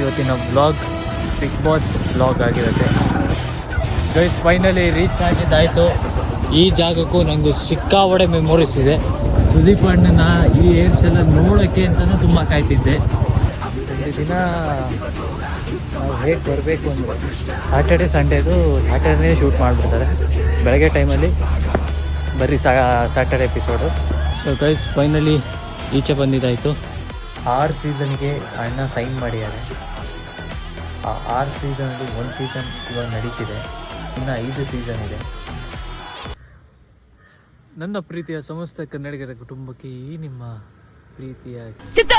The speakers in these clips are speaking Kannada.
ಇವತ್ತಿನ ಬ್ಲಾಗ್ ಬಿಗ್ ಬಾಸ್ ಬ್ಲಾಗ್ ಆಗಿರುತ್ತೆ ಗೈಸ್. ಫೈನಲಿ ರೀಚ್ ಆಗಿದ್ದಾಯಿತು. ಈ ಜಾಗಕ್ಕೂ ನನಗೂ ಸಿಕ್ಕಾಪಟ್ಟೆ ಮೆಮೊರೀಸ್ ಇದೆ. ಸುದೀಪ್ ಅಣ್ಣನ ಈ ಹೇರ್ ಸ್ಟೈಲ್ ನೋಡೋಕ್ಕೆ ಅಂತಲೂ ತುಂಬ ಕಾಯ್ತಿದ್ದೆ. ಒಂದು ದಿನ ನಾವು ಹೇಗೆ ಬರಬೇಕು ಅಂದರೆ ಸ್ಯಾಟರ್ಡೆ ಸಂಡೇದು ಸ್ಯಾಟರ್ಡೇ ಶೂಟ್ ಮಾಡಿಬಿಡ್ತಾರೆ ಬೆಳಗ್ಗೆ ಟೈಮಲ್ಲಿ, ಬರೀ Saturday episode. So guys finally ಈಚೆ ಬಂದಿದ್ದಾಯಿತು. 6 ಸೀಸನ್ಗೆ ಅಣ್ಣ ಸೈನ್ ಮಾಡಿದ್ದಾರೆ. ಆ 6 ಸೀಸನಲ್ಲಿ 1 ಸೀಸನ್ ಇವಾಗ ನಡೀತಿದೆ, ಇನ್ನು 5 ಸೀಸನ್ ಇದೆ. ನನ್ನ ಪ್ರೀತಿಯ ಸಮಸ್ತ ಕನ್ನಡಿಗರ ಕುಟುಂಬಕ್ಕೆ ಈ ನಿಮ್ಮ ಪ್ರೀತಿಯ ಕಿಚ್ಚ.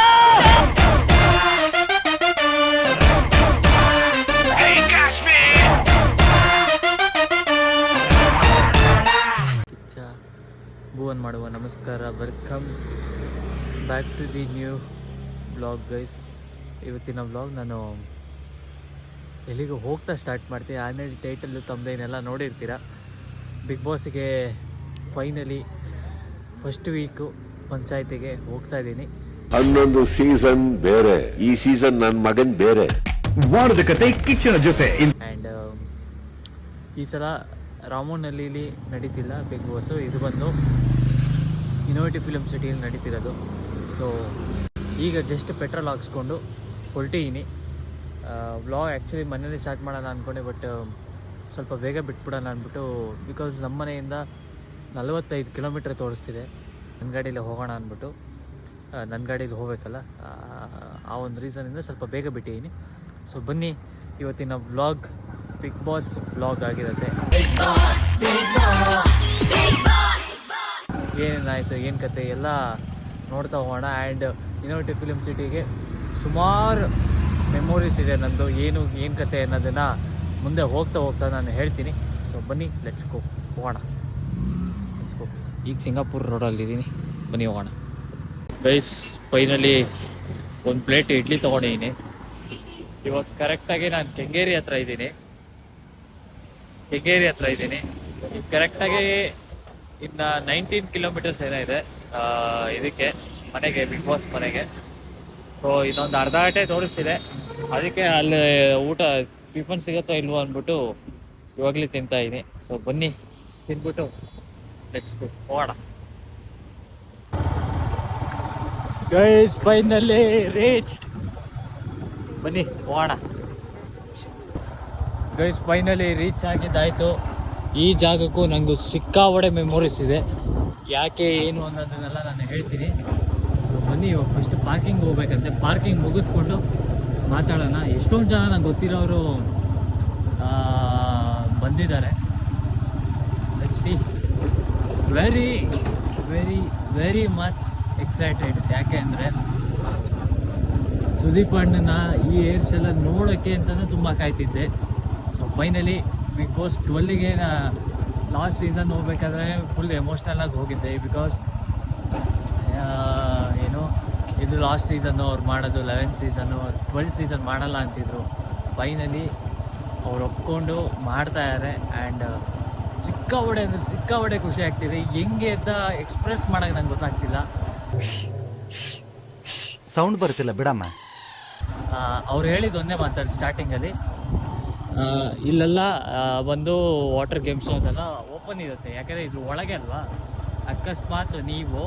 ಭುವನ್ ಮಾಡುವ ನಮಸ್ಕಾರ. Welcome back to the new blog guys. ಇವತ್ತಿನ ಬ್ಲಾಗ್ ನಾನು ಎಲ್ಲಿಗೂ ಹೋಗ್ತಾ ಸ್ಟಾರ್ಟ್ ಮಾಡ್ತೀನಿ. ಆಲ್ರೆಡಿ ಟೈಟಲ್ಲು ತಮ್ಮದೇನೆಲ್ಲ ನೋಡಿರ್ತೀರ. ಬಿಗ್ ಬಾಸಿಗೆ ಫೈನಲಿ ಫಸ್ಟ್ ವೀಕು ಪಂಚಾಯತಿಗೆ ಹೋಗ್ತಾ ಇದ್ದೀನಿ. 11 ಸೀಸನ್ ಬೇರೆ, ಈ ಸೀಸನ್ ನನ್ನ ಮಗನ್ ಬೇರೆ. ವಾರದ ಕತೆ ಕಿಚ್ಚನ ಜೊತೆ. ಆ್ಯಂಡ್ ಈ ಸಲ ರಾಮೋನಹಳ್ಳಿಲಿ ನಡೀತಿಲ್ಲ ಬಿಗ್ ಬಾಸು, ಇದು ಬಂದು ಇನೋವೇಟಿವ್ ಫಿಲಮ್ ಸಿಟಿಯಲ್ಲಿ ನಡೀತಿರೋದು. ಸೊ ಈಗ ಜಸ್ಟ್ ಪೆಟ್ರೋಲ್ ಹಾಕ್ಸ್ಕೊಂಡು ಹೊರಟಿದ್ದೀನಿ. ವ್ಲಾಗ್ ಆ್ಯಕ್ಚುಲಿ ಮನೇಲಿ ಸ್ಟಾರ್ಟ್ ಮಾಡೋಣ ಅಂದ್ಕೊಂಡೆ, ಬಟ್ ಸ್ವಲ್ಪ ಬೇಗ ಬಿಟ್ಬಿಡೋಣ ಅಂದ್ಬಿಟ್ಟು, ಬಿಕಾಸ್ ನಮ್ಮ ಮನೆಯಿಂದ 45 ಕಿಲೋಮೀಟ್ರ್ ತೋರಿಸ್ತಿದೆ. ನನ್ನ ಗಾಡೀಲಿ ಹೋಗೋಣ ಅಂದ್ಬಿಟ್ಟು, ನನ್ನ ಗಾಡೀಲಿ ಹೋಗಬೇಕಲ್ಲ, ಆ ಒಂದು ರೀಸನಿಂದ ಸ್ವಲ್ಪ ಬೇಗ ಬಿಟ್ಟಿದ್ದೀನಿ. ಸೊ ಬನ್ನಿ, ಇವತ್ತಿನ ವ್ಲಾಗ್ ಬಿಗ್ ಬಾಸ್ ವ್ಲಾಗ್ ಆಗಿರುತ್ತೆ. ಏನೇನಾಯಿತು, ಏನು ಕತೆ ಎಲ್ಲ ನೋಡ್ತಾ ಹೋಗೋಣ. ಆ್ಯಂಡ್ ಇನೋವೇಟಿವ್ ಫಿಲ್ಮ್ ಸಿಟಿಗೆ ಸುಮಾರು ಮೆಮೊರೀಸ್ ಇದೆ ನಂದು, ಏನು ಕತೆ ಅನ್ನೋದನ್ನು ಮುಂದೆ ಹೋಗ್ತಾ ನಾನು ಹೇಳ್ತೀನಿ. ಸೊ ಬನ್ನಿ, ಲೆಟ್ಸ್ ಗೋ, ಹೋಗೋಣ. Let's go. ಈಗ ಸಿಂಗಾಪುರ್ ರೋಡಲ್ಲಿದ್ದೀನಿ, ಬನ್ನಿ ಹೋಗೋಣ. ಗೈಸ್ ಫೈನಲಿ ಒಂದು ಪ್ಲೇಟ್ ಇಡ್ಲಿ ತೊಗೊಂಡಿದ್ದೀನಿ. ಇವಾಗ ಕರೆಕ್ಟಾಗಿ ನಾನು ಕೆಂಗೇರಿ ಹತ್ರ ಇದ್ದೀನಿ. ಈಗ ಕರೆಕ್ಟಾಗಿ ಇನ್ನು 19 ಕಿಲೋಮೀಟರ್ಸ್ ಏನೋ ಇದೆ ಇದಕ್ಕೆ, ಮನೆಗೆ, ಬಿಗ್ ಬಾಸ್ ಮನೆಗೆ. ಸೊ ಇನ್ನೊಂದು ಅರ್ಧ ಗಂಟೆ ತೋರಿಸ್ತಿದೆ. ಅದಕ್ಕೆ ಅಲ್ಲಿ ಊಟ ಟಿಫನ್ ಸಿಗುತ್ತೋ ಇಲ್ವೋ ಅಂದ್ಬಿಟ್ಟು ಇವಾಗಲೇ ತಿಂತಾ ಇದ್ದೀನಿ. ಸೊ ಬನ್ನಿ, ತಿಂದ್ಬಿಟ್ಟು ಲೆಟ್ಸ್ ಗೋ, ಹೋಗೋಣ. ಗೈಸ್ ಫೈನಲಿ ರೀಚ್, ಬನ್ನಿ ಹೋಗೋಣ. ಗೈಸ್ ಫೈನಲಿ ರೀಚ್ ಆಗಿದ್ದಾಯಿತು. ಈ ಜಾಗಕ್ಕೂ ನನಗೂ ಸಿಕ್ಕಾಪಟ್ಟೆ ಮೆಮೊರೀಸ್ ಇದೆ. ಯಾಕೆ ಏನು ಅನ್ನೋದನ್ನೆಲ್ಲ ನಾನು ಹೇಳ್ತೀನಿ. ಸೊ ಬನ್ನಿ, ಇವಾಗ ಫಸ್ಟ್ ಪಾರ್ಕಿಂಗ್ ಹೋಗ್ಬೇಕಂತೆ. ಪಾರ್ಕಿಂಗ್ ಮುಗಿಸ್ಕೊಂಡು ಮಾತಾಡೋಣ. ಎಷ್ಟೊಂದು ಜನ ನಂಗೆ ಗೊತ್ತಿರೋರು ಬಂದಿದ್ದಾರೆ. Let's see. Very very very much excited. ಯಾಕೆ ಅಂದರೆ ಸುದೀಪ್ ಅಣ್ಣನ ಈ ಹೇರ್ ಸ್ಟೈಲ್ ನೋಡೋಕ್ಕೆ ಅಂತಲೂ ತುಂಬ ಕಾಯ್ತಿದ್ದೆ. ಸೊ ಫೈನಲಿ ಬಿಗ್ ಬಾಸ್ 12ಗೆ ಲಾಸ್ಟ್ ಸೀಸನ್ ಹೋಗ್ಬೇಕಾದ್ರೆ ಫುಲ್ ಎಮೋಷ್ನಲಾಗಿ ಹೋಗಿದ್ದೆ. ಬಿಕಾಸ್ ಏನು ಇದು ಲಾಸ್ಟ್ ಸೀಸನ್ನು ಅವ್ರು ಮಾಡೋದು, 11th ಸೀಸನ್ನು, 12th ಸೀಸನ್ ಮಾಡಲ್ಲ ಅಂತಿದ್ರು. ಫೈನಲಿ ಅವ್ರು ಒಪ್ಕೊಂಡು ಮಾಡ್ತಾಯಿದ್ದಾರೆ. ಆ್ಯಂಡ್ ಸಿಕ್ಕಾಪಟ್ಟೆ ಖುಷಿ ಆಗ್ತಿದೆ. ಹೆಂಗೆ ಅಂತ ಎಕ್ಸ್ಪ್ರೆಸ್ ಮಾಡೋಕ್ಕೆ ನಂಗೆ ಗೊತ್ತಾಗ್ತಿಲ್ಲ. ಸೌಂಡ್ ಬರ್ತಿಲ್ಲ ಬಿಡಮ್ಮ. ಅವ್ರು ಹೇಳಿದ್ದು ಒಂದೇ ಮಾತಾಡಿ ಸ್ಟಾರ್ಟಿಂಗಲ್ಲಿ, ಇಲ್ಲೆಲ್ಲ ಒಂದು ವಾಟರ್ ಗೇಮ್ಸು ಅದೆಲ್ಲ ಓಪನ್ ಇರುತ್ತೆ. ಯಾಕೆಂದರೆ ಇದು ಒಳಗೆ ಅಲ್ವಾ, ಅಕಸ್ಮಾತ್ ನೀವು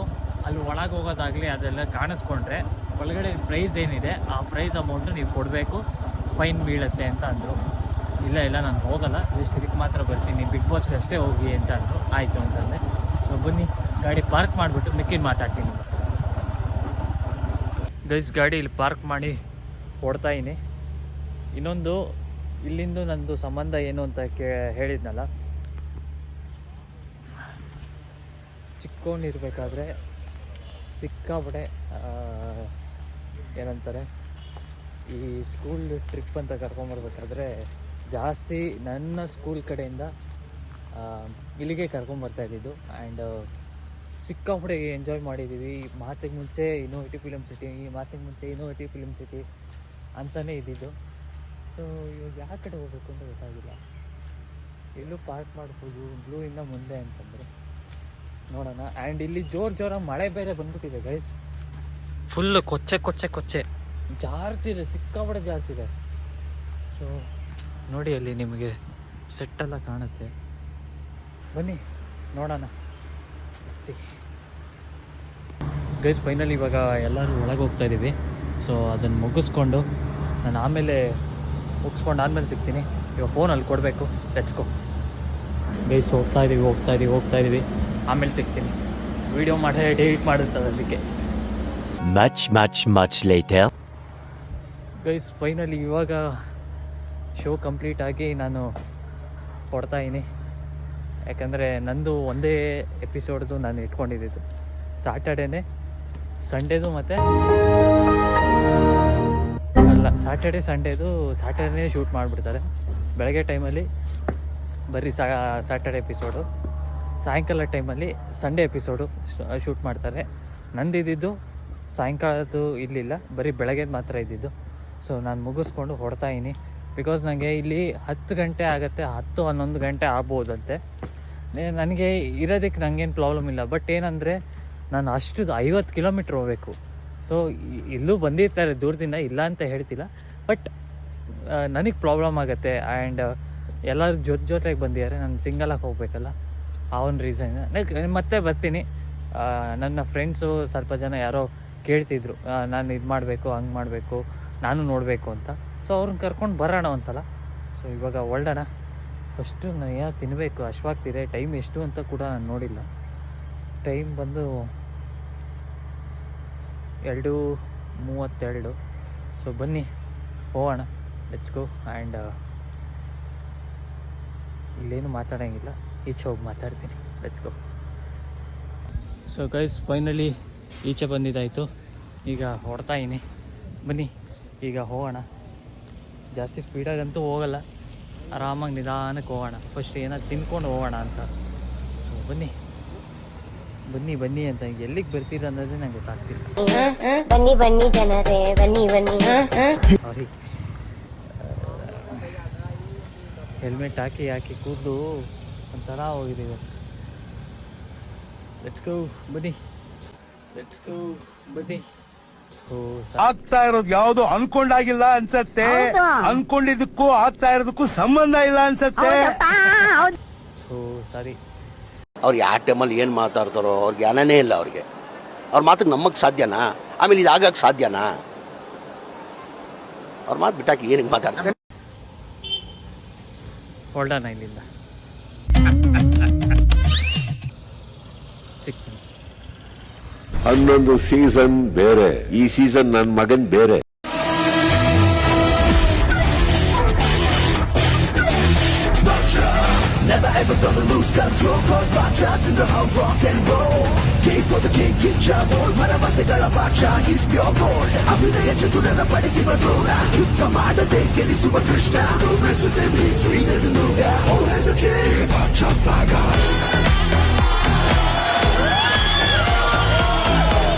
ಅಲ್ಲಿ ಒಳಗೆ ಹೋಗೋದಾಗಲಿ ಅದೆಲ್ಲ ಕಾಣಿಸ್ಕೊಂಡ್ರೆ ಒಳಗಡೆ ಪ್ರೈಸ್ ಏನಿದೆ ಆ ಪ್ರೈಸ್ ಅಮೌಂಟು ನೀವು ಕೊಡಬೇಕು, ಫೈನ್ ಬೀಳುತ್ತೆ ಅಂತ ಅಂದರು. ಇಲ್ಲ ನಾನು ಹೋಗಲ್ಲ, ಜಸ್ಟ್ ಇದಕ್ಕೆ ಮಾತ್ರ ಬರ್ತೀನಿ, ಬಿಗ್ ಬಾಸ್ಗೆ ಅಷ್ಟೇ ಹೋಗಿ ಅಂತ ಅಂದರು. ಆಯಿತು ಅಂತಂದೆ. ಸೊ ಬನ್ನಿ, ಗಾಡಿ ಪಾರ್ಕ್ ಮಾಡಿಬಿಟ್ಟು ಮಿಕ್ಕಿನ ಮಾತಾಡ್ತೀನಿ. ಗೈಸ್ ಗಾಡಿ ಇಲ್ಲಿ ಪಾರ್ಕ್ ಮಾಡಿ ಓಡ್ತಾಯಿನಿ. ಇನ್ನೊಂದು ಇಲ್ಲಿಂದು ನಂದು ಸಂಬಂಧ ಏನು ಅಂತ ಹೇಳಿದ್ನಲ್ಲ, ಚಿಕ್ಕವನಿರ್ಬೇಕಾದ್ರೆ ಸಿಕ್ಕಾಪಟ್ಟೆ ಏನಂತಾರೆ, ಈ ಸ್ಕೂಲ್ ಟ್ರಿಪ್ ಅಂತ ಕರ್ಕೊಂಬರ್ಬೇಕಾದ್ರೆ ಜಾಸ್ತಿ ನನ್ನ ಸ್ಕೂಲ್ ಕಡೆಯಿಂದ ಇಲ್ಲಿಗೆ ಕರ್ಕೊಂಬರ್ತಾಯಿದ್ದಿದ್ದು. ಆ್ಯಂಡ್ ಸಿಕ್ಕಾಪಟ್ಟೆ ಎಂಜಾಯ್ ಮಾಡಿದ್ದೀವಿ. ಮಾತಿಗೆ ಮುಂಚೆ ಇನೋವೇಟಿವ್ ಫಿಲ್ಮ್ ಸಿಟಿ ಅಂತಲೇ ಇದ್ದಿದ್ದು. ಸೊ ಇವಾಗ ಯಾವ ಕಡೆ ಹೋಗಬೇಕು ಅಂತ ಗೊತ್ತಾಗಿಲ್ಲ. ಎಲ್ಲೂ ಪಾರ್ಕ್ ಮಾಡ್ಬೋದು ಬ್ಲೂ ಇಂದ ಮುಂದೆ ಅಂತಂದರೆ ನೋಡೋಣ. ಆ್ಯಂಡ್ ಇಲ್ಲಿ ಜೋರಾಗಿ ಮಳೆ ಬೇರೆ ಬಂದ್ಬಿಟ್ಟಿದೆ ಗೈಸ್. ಫುಲ್ಲು ಕೊಚ್ಚೆ ಜಾರ್ತಿದೆ, ಸಿಕ್ಕಾಪಟ್ಟೆ ಜಾರ್ತಿದೆ. ಸೊ ನೋಡಿ ಅಲ್ಲಿ ನಿಮಗೆ ಸೆಟ್ಟೆಲ್ಲ ಕಾಣುತ್ತೆ. ಬನ್ನಿ ನೋಡೋಣ. ಗೈಸ್ ಫೈನಲಿ ಇವಾಗ ಎಲ್ಲರೂ ಒಳಗೆ ಹೋಗ್ತಾ ಇದ್ದೀವಿ. ಸೊ ಅದನ್ನು ಮುಗಿಸ್ಕೊಂಡು ನಾನು ಆಮೇಲೆ ಮುಗಿಸ್ಕೊಂಡು ಆದಮೇಲೆ ಸಿಗ್ತೀನಿ. ಇವಾಗ ಫೋನ್ ಅಲ್ಲಿ ಕೊಡಬೇಕು, ಟಚ್ಕೋ. ಗೈಸ್ ಹೋಗ್ತಾ ಇದ್ದೀವಿ. ಆಮೇಲೆ ಸಿಗ್ತೀನಿ. ವೀಡಿಯೋ ಮಾಡಿ ಎಡಿಟ್ ಮಾಡಿಸ್ತದೆ ಅದಕ್ಕೆ. Much later. ಗೈಸ್ ಫೈನಲಿ ಇವಾಗ ಶೋ ಕಂಪ್ಲೀಟ್ ಆಗಿ ನಾನು ಕೊಡ್ತಾಯಿದ್ದೀನಿ. ಯಾಕಂದರೆ ನಂದು ಒಂದೇ ಎಪಿಸೋಡ್ದು ನಾನು ಇಟ್ಕೊಂಡಿದ್ದು ಸಾಟರ್ಡೇನೇ, ಸಂಡೇದು ಮತ್ತು ಅಲ್ಲ ಸ್ಯಾಟರ್ಡೇ ಸಂಡೇದು ಸ್ಯಾಟರ್ಡೇ ಶೂಟ್ ಮಾಡಿಬಿಡ್ತಾರೆ. ಬೆಳಗ್ಗೆ ಟೈಮಲ್ಲಿ ಬರೀ ಸ್ಯಾಟರ್ಡೇ ಎಪಿಸೋಡು, ಸಾಯಂಕಾಲ ಟೈಮಲ್ಲಿ ಸಂಡೇ ಎಪಿಸೋಡು ಶೂಟ್ ಮಾಡ್ತಾರೆ. ನಂದಿದ್ದು ಸಾಯಂಕಾಲದ್ದು ಇರಲಿಲ್ಲ, ಬರೀ ಬೆಳಗ್ಗೆದು ಮಾತ್ರ ಇದ್ದಿದ್ದು. ಸೊ ನಾನು ಮುಗಿಸ್ಕೊಂಡು ಹೊಡ್ತಾಯಿನಿ. ಬಿಕಾಸ್ ನನಗೆ ಇಲ್ಲಿ 10 ಗಂಟೆ ಆಗುತ್ತೆ, 10-11 ಗಂಟೆ ಆಗ್ಬೋದಂತೆ. ನನಗೆ ಇರೋದಕ್ಕೆ ನನಗೇನು ಪ್ರಾಬ್ಲಮ್ ಇಲ್ಲ. ಬಟ್ ಏನಂದರೆ ನಾನು ಅಷ್ಟು 50 ಕಿಲೋಮೀಟ್ರ್ ಹೋಗಬೇಕು. ಸೊ ಇಲ್ಲೂ ಬಂದಿರ್ತಾರೆ ದೂರದಿಂದ, ಇಲ್ಲ ಅಂತ ಹೇಳ್ತಿಲ್ಲ. ಬಟ್ ನನಗೆ ಪ್ರಾಬ್ಲಮ್ ಆಗುತ್ತೆ. ಆ್ಯಂಡ್ ಎಲ್ಲರೂ ಜೊತೆಗೆ ಬಂದಿದ್ದಾರೆ, ನಾನು ಸಿಂಗಲಾಗಿ ಹೋಗಬೇಕಲ್ಲ, ಆ ಒಂದು ರೀಸನ್. ಮತ್ತೆ ಬರ್ತೀನಿ. ನನ್ನ ಫ್ರೆಂಡ್ಸು ಸ್ವಲ್ಪ ಜನ ಯಾರೋ ಕೇಳ್ತಿದ್ರು, ನಾನು ಇದು ಮಾಡಬೇಕು, ಹಂಗೆ ಮಾಡಬೇಕು, ನಾನು ನೋಡಬೇಕು ಅಂತ. ಸೊ ಅವ್ರನ್ನ ಕರ್ಕೊಂಡು ಬರೋಣ ಒಂದು ಸಲ. ಸೊ ಇವಾಗ ಹೊರಡೋಣ. ಫಸ್ಟು ನಾನು ಏನೋ ತಿನ್ನಬೇಕು, ಹಶ್ವಾಗ್ತಿದೆ. ಟೈಮ್ ಎಷ್ಟು ಅಂತ ಕೂಡ ನಾನು ನೋಡಿಲ್ಲ. ಟೈಮ್ ಬಂದು 2:32. ಸೊ ಬನ್ನಿ ಹೋಗೋಣ, ಲೆಟ್ಸ್ ಗೋ. ಆ್ಯಂಡ್ ಇಲ್ಲೇನು ಮಾತಾಡೋಂಗಿಲ್ಲ, ಈಚೆ ಹೋಗಿ ಮಾತಾಡ್ತೀನಿ. Let's go. So guys finally ಈಚೆ ಬಂದಿದ್ದಾಯಿತು. ಈಗ ಹೊಡ್ತಾಯಿನಿ. ಬನ್ನಿ ಈಗ ಹೋಗೋಣ. ಜಾಸ್ತಿ ಸ್ಪೀಡಾಗಂತೂ ಹೋಗಲ್ಲ, ಆರಾಮಾಗಿ ನಿಧಾನಕ್ಕೆ ಹೋಗೋಣ. ಫಸ್ಟ್ ಏನಾದ್ರು ತಿನ್ಕೊಂಡು ಹೋಗೋಣ ಅಂತ. ಸೊ ಬನ್ನಿ ಅಂತ ಎಲ್ಲಿಗೆ ಬರ್ತೀರ ಅನ್ನೋದೇ ನಂಗೆ ಗೊತ್ತಾಗ್ತಿಲ್ಲ. ಬನ್ನಿ ಜನರೇ, ಬನ್ನಿ. ಸಾರಿ, ಹೆಲ್ಮೆಟ್ ಹಾಕಿ ಕೂದಲು ಒಂಥರ ಹೋಗಿದ್ದೀವಿ. ಲೆಟ್ಸ್ ಗೋ, ಬನ್ನಿ. ಆಗ್ತಾ ಇರೋದು ಯಾವ್ದು ಅನ್ಕೊಂಡಾಗಿಲ್ಲ ಅನ್ಸತ್ತೆ. ಅನ್ಕೊಂಡಿದ್ದಕ್ಕೂ ಆಗ್ತಾ ಇರೋದಕ್ಕೂ ಸಂಬಂಧ ಇಲ್ಲ ಅನ್ಸತ್ತೆ. ಸಾರಿ. ಅವ್ರು ಯಾವ ಟೈಮಲ್ಲಿ ಏನು ಮಾತಾಡ್ತಾರೋ ಅವ್ರಿಗೆ ಜ್ಞಾನನೇ ಇಲ್ಲ. ಅವ್ರಿಗೆ ಅವ್ರ ಮಾತಿಗೆ ನಮ್ಮಕ್ಕೆ ಸಾಧ್ಯನಾ? ಆಮೇಲೆ ಇದು ಆಗಕ್ಕೆ ಸಾಧ್ಯನಾ? ಅವ್ರ ಮಾತು ಬಿಟ್ಟಾಕಿ ಏನಕ್ಕೆ ಮಾತಾಡ್ತಾರೆ? ಹೊಲ್ಡಾನ ಇಲ್ಲಿಂದ ಸಿಗ್ತೀನಿ. 11 ಸೀಸನ್ ಬೇರೆ, ಈ ಸೀಸನ್ ನನ್ನ ಮಗನ್ ಬೇರೆ. Never ever gonna lose control, cause Bacha's in the house, rock and roll. King for the king, king Jamol, Maravasegala Bacha, he's pure gold. Abhinaya chaturana padikiva drona, ಯುದ್ಧ ಮಾಡದೆ ಗೆಲ್ಲಿಸುವ Krishna. Don't mess with him, he's sweet as a nougat. Oh, and the king, Bacha saga.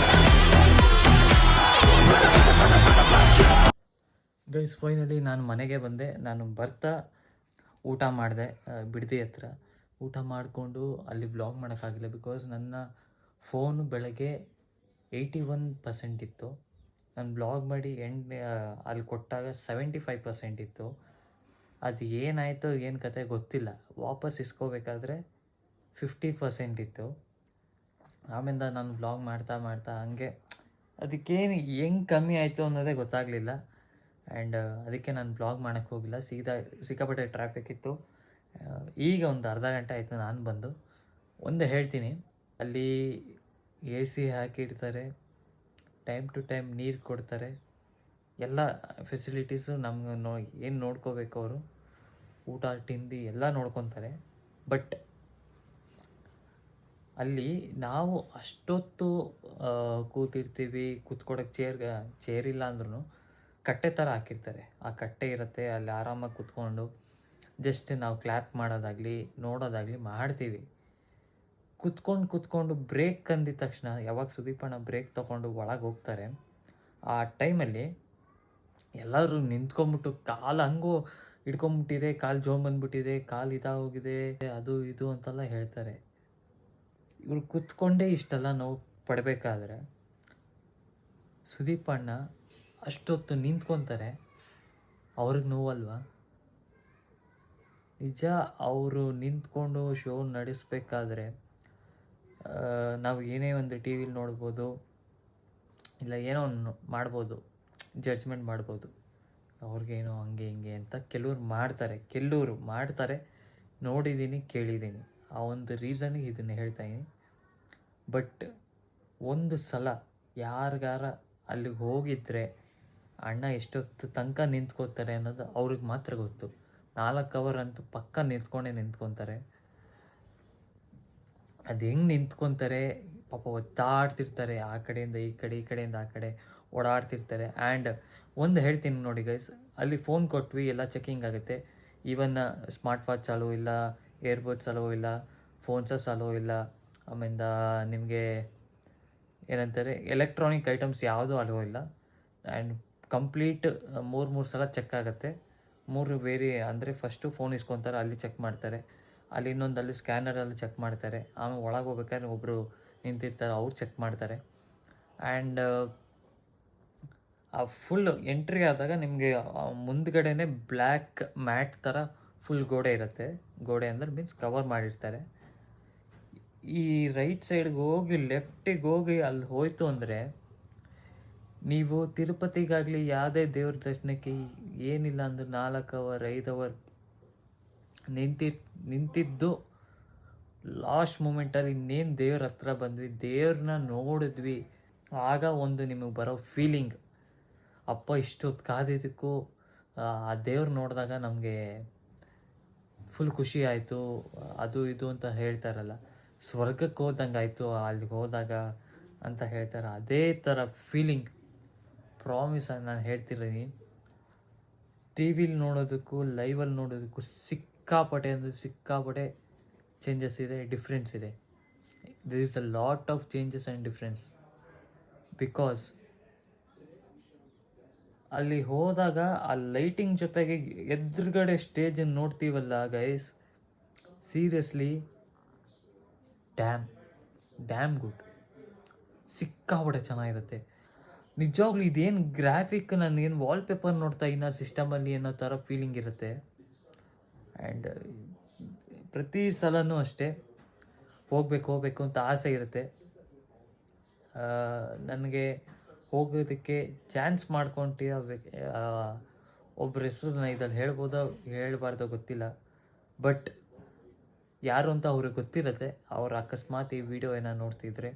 Guys finally ನಾನು ಮನೆಗೆ ಬಂದೆ. ನಾನು ಬರ್ತಾ ಊಟ ಮಾಡಿದೆ ಬಿಡದಿ ಹತ್ರ. ಊಟ ಮಾಡಿಕೊಂಡು ಅಲ್ಲಿ ಬ್ಲಾಗ್ ಮಾಡೋಕ್ಕಾಗಿಲ್ಲ, ಬಿಕಾಸ್ ನನ್ನ ಫೋನು ಬೆಳಗ್ಗೆ 81% ಇತ್ತು. ನಾನು ಬ್ಲಾಗ್ ಮಾಡಿ ಅಲ್ಲಿ ಕೊಟ್ಟಾಗ 75% ಇತ್ತು. ಅದು ಏನಾಯಿತು ಏನು ಕತೆ ಗೊತ್ತಿಲ್ಲ. ವಾಪಸ್ ಇಸ್ಕೋಬೇಕಾದ್ರೆ 50% ಇತ್ತು. ಆಮೇಲೆ ನಾನು ಬ್ಲಾಗ್ ಮಾಡ್ತಾ ಹಂಗೆ ಅದಕ್ಕೇನು ಹೆಂಗೆ ಕಮ್ಮಿ ಆಯಿತು ಅನ್ನೋದೇ ಗೊತ್ತಾಗಲಿಲ್ಲ. ಆ್ಯಂಡ್ ಅದಕ್ಕೆ ನಾನು ಬ್ಲಾಗ್ ಮಾಡೋಕ್ಕೆ ಹೋಗಿಲ್ಲ. ಸಿಕ್ಕಾಪಟ್ಟೆ ಟ್ರಾಫಿಕ್ ಇತ್ತು. ಈಗ ಒಂದು ಅರ್ಧ ಗಂಟೆ ಆಯಿತು ನಾನು ಬಂದು. ಒಂದು ಹೇಳ್ತೀನಿ, ಅಲ್ಲಿ AC ಹಾಕಿರ್ತಾರೆ, ಟೈಮ್ ಟು ಟೈಮ್ ನೀರು ಕೊಡ್ತಾರೆ, ಎಲ್ಲ ಫೆಸಿಲಿಟೀಸು ನಮ್ಗೆ ಏನು ನೋಡ್ಕೋಬೇಕು ಅವರು, ಊಟ ತಿಂಡಿ ಎಲ್ಲ ನೋಡ್ಕೊತಾರೆ. ಬಟ್ ಅಲ್ಲಿ ನಾವು ಅಷ್ಟೊತ್ತು ಕೂತಿರ್ತೀವಿ, ಕೂತ್ಕೊಡೋಕ್ಕೆ ಚೇರಿಲ್ಲ ಅಂದ್ರೂ ಕಟ್ಟೆ ಥರ ಹಾಕಿರ್ತಾರೆ. ಆ ಕಟ್ಟೆ ಇರುತ್ತೆ, ಅಲ್ಲಿ ಆರಾಮಾಗಿ ಕೂತ್ಕೊಂಡು ಜಸ್ಟ್ ನಾವು ಕ್ಲ್ಯಾಪ್ ಮಾಡೋದಾಗಲಿ ನೋಡೋದಾಗಲಿ ಮಾಡ್ತೀವಿ. ಕೂತ್ಕೊಂಡು ಬ್ರೇಕ್ ಅಂದಿದ ತಕ್ಷಣ ಯಾವಾಗ ಸುದೀಪಣ್ಣ ಬ್ರೇಕ್ ತೊಗೊಂಡು ಒಳಗೆ ಹೋಗ್ತಾರೆ, ಆ ಟೈಮಲ್ಲಿ ಎಲ್ಲರೂ ನಿಂತ್ಕೊಂಬಿಟ್ಟು ಕಾಲು ಹಂಗೂ ಹಿಡ್ಕೊಂಬಿಟ್ಟಿದೆ, ಕಾಲು ಜೋಮ್ ಬಂದ್ಬಿಟ್ಟಿದೆ, ಕಾಲು ಇದಾಗೋಗಿದೆ, ಅದು ಇದು ಅಂತೆಲ್ಲ ಹೇಳ್ತಾರೆ. ಇವ್ರು ಕೂತ್ಕೊಂಡೇ ಇಷ್ಟೆಲ್ಲ ನೋವು ಪಡಬೇಕಾದ್ರೆ ಸುದೀಪಣ್ಣ ಅಷ್ಟೊತ್ತು ನಿಂತ್ಕೊತಾರೆ, ಅವ್ರಿಗೆ ನೋವಲ್ವಾ? ನಿಜ, ಅವರು ನಿಂತ್ಕೊಂಡು ಶೋ ನಡೆಸಬೇಕಾದ್ರೆ ನಾವು ಏನೇ ಒಂದು ಟಿ ವಿಲಿ ನೋಡ್ಬೋದು, ಇಲ್ಲ ಏನೋ ಒಂದು ಮಾಡ್ಬೋದು, ಜಡ್ಜ್ಮೆಂಟ್ ಮಾಡ್ಬೋದು, ಅವ್ರಿಗೇನೋ ಹಂಗೆ ಹಿಂಗೆ ಅಂತ ಕೆಲವ್ರು ಮಾಡ್ತಾರೆ, ನೋಡಿದ್ದೀನಿ, ಕೇಳಿದ್ದೀನಿ. ಆ ಒಂದು ರೀಸನ್ಗೆ ಇದನ್ನು ಹೇಳ್ತಾಯಿದ್ದೀನಿ. ಬಟ್ ಒಂದು ಸಲ ಯಾರಿಗಾರ ಅಲ್ಲಿಗೆ ಹೋಗಿದ್ರೆ ಅಣ್ಣ ಎಷ್ಟೊತ್ತು ತನಕ ನಿಂತ್ಕೋತಾರೆ ಅನ್ನೋದು ಅವ್ರಿಗೆ ಮಾತ್ರ ಗೊತ್ತು. 4 ಅವರ್ ಅಂತೂ ಪಕ್ಕ ನಿಂತ್ಕೊತಾರೆ. ಅದು ಹೆಂಗೆ ನಿಂತ್ಕೊತಾರೆ ಪಾಪ, ಒತ್ತಾಡ್ತಿರ್ತಾರೆ, ಆ ಕಡೆಯಿಂದ ಈ ಕಡೆ, ಈ ಕಡೆಯಿಂದ ಆ ಕಡೆ ಓಡಾಡ್ತಿರ್ತಾರೆ. ಆ್ಯಂಡ್ ಒಂದು ಹೇಳ್ತೀನಿ ನೋಡಿ ಗೈಸ್, ಅಲ್ಲಿ ಫೋನ್ ಕೊಟ್ವಿ, ಎಲ್ಲ ಚೆಕಿಂಗ್ ಆಗುತ್ತೆ. ಈವನ್ ಸ್ಮಾರ್ಟ್ ವಾಚ್ ಅಲೋ ಇಲ್ಲ, ಏರ್ಬಡ್ಸ್ ಅಲೋ ಇಲ್ಲ, ಫೋನ್ಸಸ್ ಅಲೋ ಇಲ್ಲ, ಆಮೇಲೆ ನಿಮಗೆ ಏನಂತಾರೆ ಎಲೆಕ್ಟ್ರಾನಿಕ್ ಐಟಮ್ಸ್ ಯಾವುದೂ ಅಲೋ ಇಲ್ಲ. ಆ್ಯಂಡ್ ಕಂಪ್ಲೀಟ್ 3 ಸಲ ಚೆಕ್ ಆಗುತ್ತೆ. 3 ಬೇರೆ ಅಂದರೆ ಫಸ್ಟು ಫೋನ್ ಇಸ್ಕೊತಾರೆ, ಅಲ್ಲಿ ಚೆಕ್ ಮಾಡ್ತಾರೆ, ಅಲ್ಲಿ ಇನ್ನೊಂದಲ್ಲಿ ಸ್ಕ್ಯಾನರಲ್ಲಿ ಚೆಕ್ ಮಾಡ್ತಾರೆ, ಆಮೇಲೆ ಒಳಗೆ ಹೋಗ್ಬೇಕಾದ್ರೆ ಒಬ್ಬರು ನಿಂತಿರ್ತಾರೆ, ಅವ್ರು ಚೆಕ್ ಮಾಡ್ತಾರೆ. ಆ್ಯಂಡ್ ಆ ಫುಲ್ ಎಂಟ್ರಿ ಆದಾಗ ನಿಮಗೆ ಮುಂದ್ಗಡೆನೇ ಬ್ಲ್ಯಾಕ್ ಮ್ಯಾಟ್ ಥರ ಫುಲ್ ಗೋಡೆ ಇರುತ್ತೆ. ಗೋಡೆ ಅಂದರೆ ಮೀನ್ಸ್ ಕವರ್ ಮಾಡಿರ್ತಾರೆ. ಈ ರೈಟ್ ಸೈಡ್ಗೆ ಹೋಗಿ ಲೆಫ್ಟಿಗೆ ಹೋಗಿ ಅಲ್ಲಿ ಹೋಯ್ತು ಅಂದರೆ ನೀವು ತಿರುಪತಿಗಾಗಲಿ ಯಾವುದೇ ದೇವ್ರ ದರ್ಶನಕ್ಕೆ ಏನಿಲ್ಲ ಅಂದ್ರೆ 4 ಅವರ್ 5 ಅವರ್ ನಿಂತಿದ್ದು ಲಾಸ್ಟ್ ಮೂಮೆಂಟಲ್ಲಿ ಇನ್ನೇನು ದೇವ್ರ ಹತ್ರ ಬಂದ್ವಿ, ದೇವ್ರನ್ನ ನೋಡಿದ್ವಿ, ಆಗ ಒಂದು ನಿಮಗೆ ಬರೋ ಫೀಲಿಂಗ್, ಅಪ್ಪ ಇಷ್ಟೊತ್ತು ಕಾದಿದ್ದಕ್ಕೂ ಆ ದೇವ್ರು ನೋಡಿದಾಗ ನಮಗೆ ಫುಲ್ ಖುಷಿ ಆಯಿತು, ಅದು ಇದು ಅಂತ ಹೇಳ್ತಾರಲ್ಲ, ಸ್ವರ್ಗಕ್ಕೆ ಹೋದಂಗೆ ಆಯಿತು ಅಲ್ಲಿಗೆ ಹೋದಾಗ ಅಂತ ಹೇಳ್ತಾರೆ. ಅದೇ ಥರ ಫೀಲಿಂಗ್ ಪ್ರಾಮಿಸ್ ನಾನು ಹೇಳ್ತಿದ್ದೀನಿ. ಟಿ ವಿಲಿ ನೋಡೋದಕ್ಕೂ ಲೈವಲ್ಲಿ ನೋಡೋದಕ್ಕೂ ಸಿಕ್ಕಾಪಟ್ಟೆ ಚೇಂಜಸ್ ಇದೆ, ಡಿಫ್ರೆನ್ಸ್ ಇದೆ. There is a lot of changes and difference. Because ಅಲ್ಲಿ ಹೋದಾಗ ಆ ಲೈಟಿಂಗ್ ಜೊತೆಗೆ ಎದುರುಗಡೆ ಸ್ಟೇಜನ್ನು ನೋಡ್ತೀವಲ್ಲ ಗೈಸ್, ಸೀರಿಯಸ್ಲಿ ಡ್ಯಾಮ್ ಗುಡ್, ಸಿಕ್ಕಾಪಟ್ಟೆ ಚೆನ್ನಾಗಿರುತ್ತೆ. ನಿಜವಾಗ್ಲೂ ಇದೇನು ಗ್ರಾಫಿಕ್, ನನಗೇನು ವಾಲ್ಪೇಪರ್ ನೋಡ್ತಾ ಇನ್ನ ಸಿಸ್ಟಮಲ್ಲಿ ಅನ್ನೋ ಥರ ಫೀಲಿಂಗ್ ಇರುತ್ತೆ. ಆ್ಯಂಡ್ ಪ್ರತಿ ಸಲನೂ ಅಷ್ಟೇ ಹೋಗಬೇಕು ಅಂತ ಆಸೆ ಇರುತ್ತೆ. ನನಗೆ ಹೋಗೋದಕ್ಕೆ ಚಾನ್ಸ್ ಮಾಡ್ಕೊಂತೀಯ ಒಬ್ಬರ ಹೆಸರು ನಾನು ಇದ್ರಲ್ಲಿ ಹೇಳ್ಬಾರ್ದೋ ಗೊತ್ತಿಲ್ಲ, ಬಟ್ ಯಾರು ಅಂತ ಅವ್ರಿಗೆ ಗೊತ್ತಿರುತ್ತೆ. ಅವ್ರು ಅಕಸ್ಮಾತ್ ಈ ವಿಡಿಯೋ ಏನೋ ನೋಡ್ತಿದ್ರೆ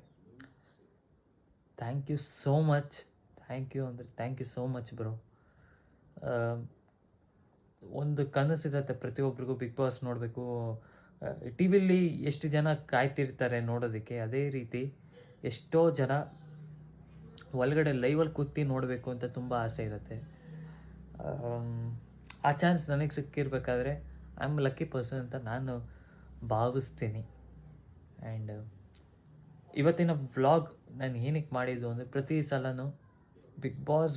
thank you so much. Thank you so much bro. ಒಂದು ಕನಸಿರುತ್ತೆ ಪ್ರತಿಯೊಬ್ಬರಿಗೂ, ಬಿಗ್ ಬಾಸ್ ನೋಡಬೇಕು. ಟಿ ವಿಲಿ ಎಷ್ಟು ಜನ ಕಾಯ್ತಿರ್ತಾರೆ ನೋಡೋದಕ್ಕೆ, ಅದೇ ರೀತಿ ಎಷ್ಟೋ ಜನ ಒಳಗಡೆ ಲೈವಲ್ಲಿ ಕೂತಿ ನೋಡಬೇಕು ಅಂತ ತುಂಬ ಆಸೆ ಇರುತ್ತೆ. ಆ ಚಾನ್ಸ್ ನನಗೆ ಸಿಕ್ಕಿರ್ಬೇಕಾದ್ರೆ ಐ ಆಮ್ ಲಕ್ಕಿ ಪರ್ಸನ್ ಅಂತ ನಾನು ಭಾವಿಸ್ತೀನಿ. ಆ್ಯಂಡ್ ಇವತ್ತಿನ ವ್ಲಾಗ್ ನಾನು ಏನಕ್ಕೆ ಮಾಡಿದ್ದು ಅಂದರೆ, ಪ್ರತಿ ಸಲನೂ ಬಿಗ್ ಬಾಸ್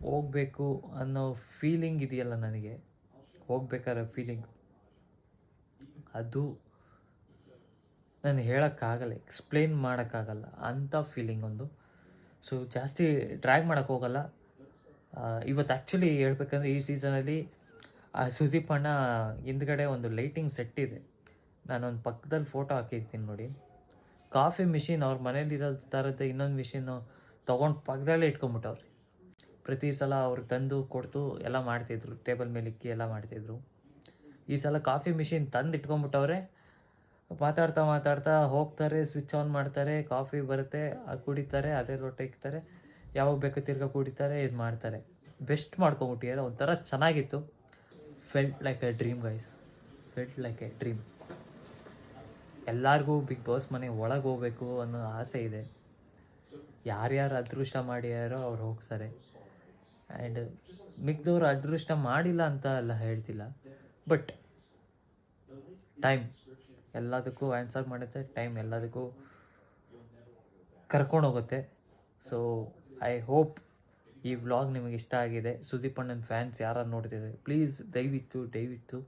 ಹೋಗಬೇಕು ಅನ್ನೋ ಫೀಲಿಂಗ್ ಇದೆಯಲ್ಲ, ನನಗೆ ಹೋಗ್ಬೇಕಾದ್ರೆ ಫೀಲಿಂಗ್, ಅದು ನಾನು ಹೇಳೋಕ್ಕಾಗಲ್ಲ, ಎಕ್ಸ್ಪ್ಲೇನ್ ಮಾಡೋಕ್ಕಾಗಲ್ಲ ಅಂಥ ಫೀಲಿಂಗ್ ಒಂದು. ಸೊ ಜಾಸ್ತಿ ಡ್ರ್ಯಾಗ್ ಮಾಡೋಕ್ಕೆ ಹೋಗಲ್ಲ. ಇವತ್ತು ಆ್ಯಕ್ಚುಲಿ ಹೇಳ್ಬೇಕಂದ್ರೆ ಈ ಸೀಸನಲ್ಲಿ ಸುದೀಪ್ ಅಣ್ಣ ಹಿಂದ್ಗಡೆ ಒಂದು ಲೈಟಿಂಗ್ ಸೆಟ್ ಇದೆ, ನಾನೊಂದು ಪಕ್ಕದಲ್ಲಿ ಫೋಟೋ ಹಾಕಿರ್ತೀನಿ ನೋಡಿ. ಕಾಫಿ ಮಿಷಿನ್ ಅವ್ರ ಮನೇಲಿರೋ ಥರದ್ದು ಇನ್ನೊಂದು ಮಿಷಿನ್ನು ತೊಗೊಂಡು ಪಕ್ಕದಲ್ಲೇ ಇಟ್ಕೊಂಬಿಟ್ಟವ್ರಿ. ಪ್ರತಿ ಸಲ ಅವ್ರು ತಂದು ಕೊಡ್ತು ಎಲ್ಲ ಮಾಡ್ತಿದ್ರು, ಟೇಬಲ್ ಮೇಲೆ ಇಕ್ಕಿ ಎಲ್ಲ ಮಾಡ್ತಿದ್ರು. ಈ ಸಲ ಕಾಫಿ ಮಿಷಿನ್ ತಂದು ಇಟ್ಕೊಂಬಿಟ್ಟವ್ರೆ. ಮಾತಾಡ್ತಾ ಹೋಗ್ತಾರೆ, ಸ್ವಿಚ್ ಆನ್ ಮಾಡ್ತಾರೆ, ಕಾಫಿ ಬರುತ್ತೆ, ಅದು ಕುಡಿತಾರೆ, ಅದೇ ಲೋಟ ಇಕ್ತಾರೆ, ಯಾವಾಗ ಬೇಕೋ ತಿರ್ಗಾ ಕುಡಿತಾರೆ, ಇದು ಮಾಡ್ತಾರೆ. ಬೆಸ್ಟ್ ಮಾಡ್ಕೊಂಬಿಟ್ಟಿದ್ದಾರೆ. ಒಂಥರ ಚೆನ್ನಾಗಿತ್ತು. Felt like A dream guys, felt like A dream. ಎಲ್ಲರಿಗೂ ಬಿಗ್ ಬಾಸ್ ಮನೆ ಒಳಗೆ ಹೋಗ್ಬೇಕು ಅನ್ನೋ ಆಸೆ ಇದೆ. ಯಾರ್ಯಾರು ಅದೃಷ್ಟ ಮಾಡ್ಯಾರೋ ಅವ್ರು ಹೋಗ್ತಾರೆ. ಆ್ಯಂಡ್ ಮಿಕ್ದವ್ರು ಅದೃಷ್ಟ ಮಾಡಿಲ್ಲ ಅಂತ ಎಲ್ಲ ಹೇಳ್ತಿಲ್ಲ, ಬಟ್ ಟೈಮ್ ಎಲ್ಲದಕ್ಕೂ ಆನ್ಸರ್ ಮಾಡುತ್ತೆ, ಟೈಮ್ ಎಲ್ಲದಕ್ಕೂ ಕರ್ಕೊಂಡೋಗುತ್ತೆ. ಸೊ ಐ ಹೋಪ್ ಈ ವ್ಲಾಗ್ ನಿಮಗೆ ಇಷ್ಟ ಆಗಿದೆ. ಸುದೀಪ್ ಅಣ್ಣನ ಫ್ಯಾನ್ಸ್ ಯಾರು ನೋಡ್ತಿದ್ದಾರೆ ಪ್ಲೀಸ್ ದಯವಿಟ್ಟು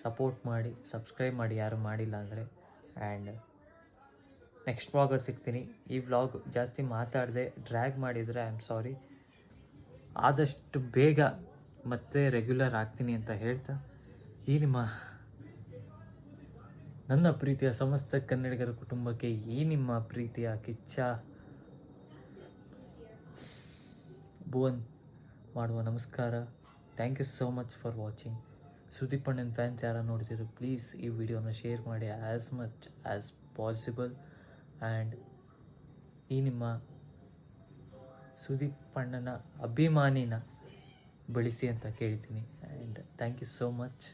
ಸಪೋರ್ಟ್ ಮಾಡಿ, ಸಬ್ಸ್ಕ್ರೈಬ್ ಮಾಡಿ ಯಾರು ಮಾಡಿಲ್ಲ ಅಂದರೆ. ಆ್ಯಂಡ್ ನೆಕ್ಸ್ಟ್ ವ್ಲಾಗಲ್ಲಿ ಸಿಗ್ತೀನಿ. ಈ ವ್ಲಾಗ್ ಜಾಸ್ತಿ ಮಾತಾಡಿದೆ, ಡ್ರ್ಯಾಗ್ ಮಾಡಿದರೆ ಐ ಆಮ್ ಸಾರಿ. ಆದಷ್ಟು ಬೇಗ ಮತ್ತೆ ರೆಗ್ಯುಲರ್ ಆಗ್ತೀನಿ ಅಂತ ಹೇಳ್ತಾ ಈ ನನ್ನ ಪ್ರೀತಿಯ ಸಮಸ್ತ ಕನ್ನಡಿಗರ ಕುಟುಂಬಕ್ಕೆ ಈ ನಿಮ್ಮ ಪ್ರೀತಿಯ ಕಿಚ್ಚ ಭುವನ್ ಮಾಡುವ ನಮಸ್ಕಾರ. Thank you so much for watching. Sudeep ಅಣ್ಣನ ಫ್ಯಾನ್ಸ್ ಯಾರು ನೋಡ್ತಿದ್ರು ಪ್ಲೀಸ್ ಈ ವಿಡಿಯೋನ ಶೇರ್ ಮಾಡಿ as much as possible. And ಈ ನಿಮ್ಮ ಸುದೀಪ್ ಅಣ್ಣನ ಅಭಿಮಾನಿನ ಬೆಳೆಸಿ ಅಂತ ಕೇಳ್ತೀನಿ. And thank you so much.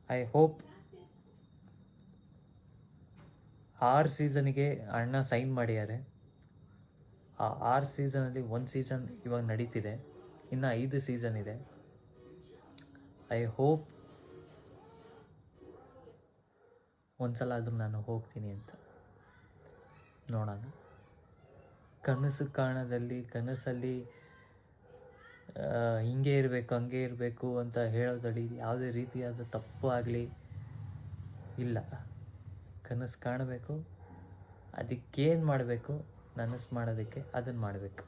I hope 6 ಸೀಸನ್ಗೆ ಅಣ್ಣ ಸೈನ್ ಮಾಡಿದ್ದಾರೆ. ಆ 6 ಸೀಸನಲ್ಲಿ 1 ಸೀಸನ್ ಇವಾಗ ನಡೀತಿದೆ, ಇನ್ನು 5 ಸೀಸನ್ ಇದೆ. ಐ ಹೋಪ್ ಒಂದ್ಸಲ ಆದರೂ ನಾನು ಹೋಗ್ತೀನಿ ಅಂತ ನೋಡೋಣ. ಕನಸು ಕಾಣದಲ್ಲಿ ಕನಸಲ್ಲಿ ಹಿಂಗೆ ಇರಬೇಕು ಹಂಗೆ ಇರಬೇಕು ಅಂತ ಹೇಳೋದರಲ್ಲಿ ಯಾವುದೇ ರೀತಿಯಾದ ತಪ್ಪು ಆಗಲಿ ಇಲ್ಲ. ಕನಸು ಕಾಣಬೇಕು, ಅದಕ್ಕೇನು ಮಾಡಬೇಕು ನನಸು ಮಾಡೋದಕ್ಕೆ ಅದನ್ನು ಮಾಡಬೇಕು.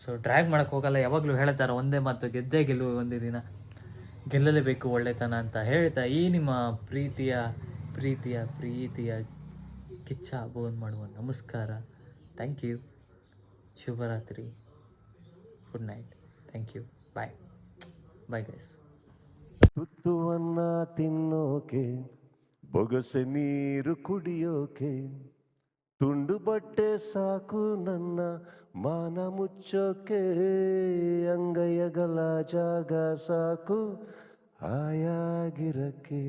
ಸೊ ಡ್ರ್ಯಾಗ್ ಮಾಡೋಕ್ಕೆ ಹೋಗಲ್ಲ. ಯಾವಾಗಲೂ ಹೇಳ್ತಾರೆ ಒಂದೇ ಮಾತು, ಗೆದ್ದೇ ಗೆಲ್ಲುವ ಒಂದೇ ದಿನ, ಗೆಲ್ಲಲೇಬೇಕು ಒಳ್ಳೆತನ ಅಂತ ಹೇಳ್ತಾ ಈ ನಿಮ್ಮ ಪ್ರೀತಿಯ ಕಿಚ್ಚ ಭುವನ್ ಮಾಡುವ ನಮಸ್ಕಾರ. Thank you. ಶುಭರಾತ್ರಿ. Good night. Thank you. Bye guys. ತುತ್ತುವನ್ನ ತಿನ್ನೋಕೆ, ಬೊಗಸೆ ನೀರು ಕುಡಿಯೋಕೆ, ತುಂಡು ಬಟ್ಟೆ ಸಾಕು ನನ್ನ ಮಾನ ಮುಚ್ಚೋಕೆ, ಅಂಗೈಯಗಲ ಜಾಗ ಸಾಕು ಆಯಾಗಿರಕ್ಕೆ.